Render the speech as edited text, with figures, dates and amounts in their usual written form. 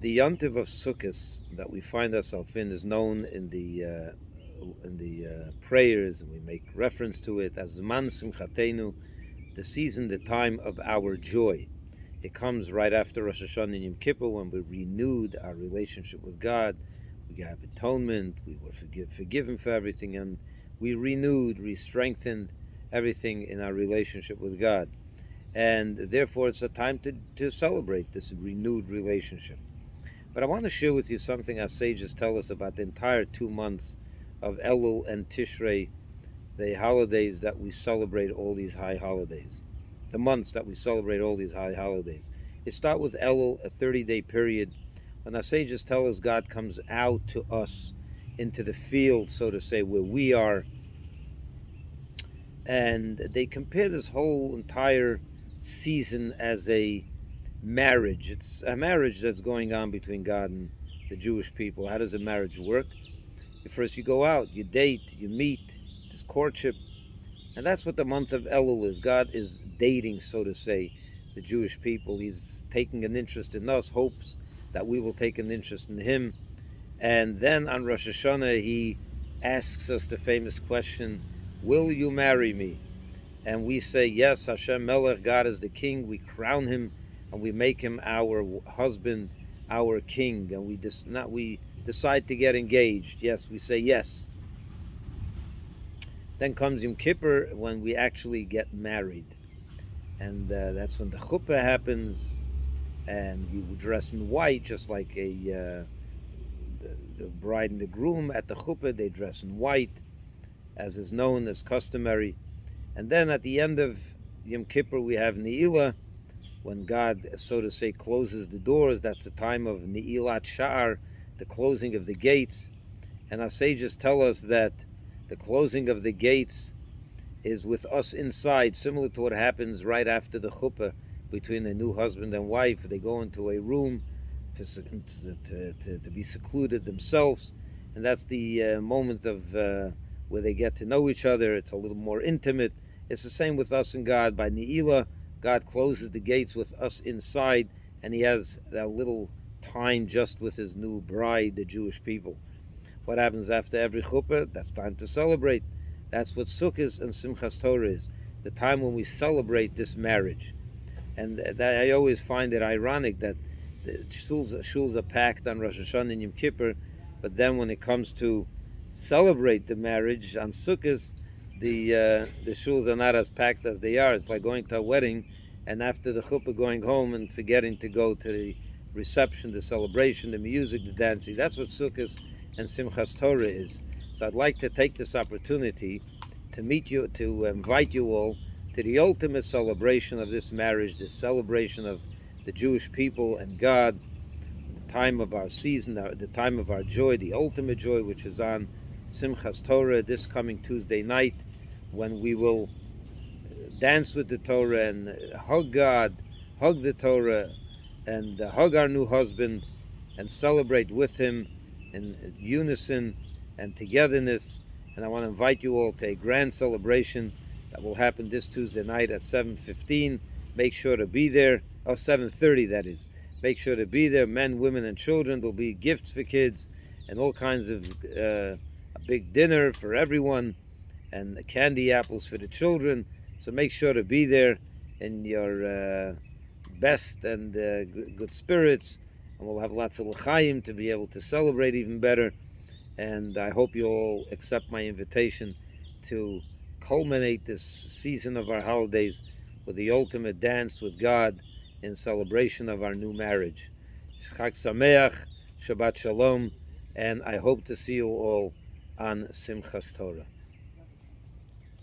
The Yontiv of Sukkot that we find ourselves in is known in the prayers, and we make reference to it as Zman Simchatenu, the season, the time of our joy. It comes right after Rosh Hashanah and Yom Kippur when we renewed our relationship with God. We got atonement, we were forgiven for everything, and we renewed, we strengthened everything in our relationship with God. And therefore, it's a time to celebrate this renewed relationship. But I want to share with you something our sages tell us about the entire 2 months of Elul and Tishrei, the holidays that we celebrate all these high holidays, the months that we celebrate all these high holidays. It starts with Elul, a 30-day period, when our sages tell us God comes out to us into the field, so to say, where we are, and they compare this whole entire season as a marriage. It's a marriage that's going on between God and the Jewish people. How does a marriage work? First, you go out, you date, you meet, there's courtship, and that's what the month of Elul is. God is dating, so to say, the Jewish people. He's taking an interest in us, hopes that we will take an interest in Him. And then on Rosh Hashanah, He asks us the famous question, "Will you marry me?" And we say, yes, Hashem Melech, God is the king. We crown him and we make him our husband, our king. And we decide to get engaged. Yes, we say yes. Then comes Yom Kippur when we actually get married. And that's when the chuppah happens. And we would dress in white, just like the bride and the groom at the chuppah. They dress in white, as is known, as customary. And then at the end of Yom Kippur, we have Ne'ilah, when God, so to say, closes the doors. That's the time of Ne'ilat Sha'ar, the closing of the gates. And our sages tell us that the closing of the gates is with us inside, similar to what happens right after the chuppah between a new husband and wife. They go into a room to be secluded themselves, and that's the moment of where they get to know each other. It's a little more intimate. It's the same with us and God. By Ne'ilah, God closes the gates with us inside, and He has that little time just with His new bride, the Jewish people. What happens after every chuppah? That's time to celebrate. That's what Sukkot and Simchas Torah is, the time when we celebrate this marriage. And that I always find it ironic that the shuls are packed on Rosh Hashanah and Yom Kippur, but then when it comes to celebrate the marriage on Sukkot, the shuls are not as packed as they are. It's like going to a wedding, and after the chuppah going home and forgetting to go to the reception, the celebration, the music, the dancing. That's what Sukkot and Simchas Torah is. So I'd like to take this opportunity to meet you, to invite you all to the ultimate celebration of this marriage, this celebration of the Jewish people and God, the time of our season, the time of our joy, the ultimate joy, which is on Simchas Torah this coming Tuesday night, when we will dance with the Torah and hug God, hug the Torah, and hug our new husband and celebrate with him in unison and togetherness. And I want to invite you all to a grand celebration that will happen this Tuesday night at 7:15. Make sure to be there. Oh, 7:30, that is. Make sure to be there, men, women, and children. There'll be gifts for kids and all kinds of a big dinner for everyone and candy apples for the children. So make sure to be there in your best and good spirits, and we'll have lots of l'chaim to be able to celebrate even better. And I hope you all accept my invitation to culminate this season of our holidays with the ultimate dance with God in celebration of our new marriage. Chag Sameach, Shabbat Shalom, and I hope to see you all on Simchas Torah.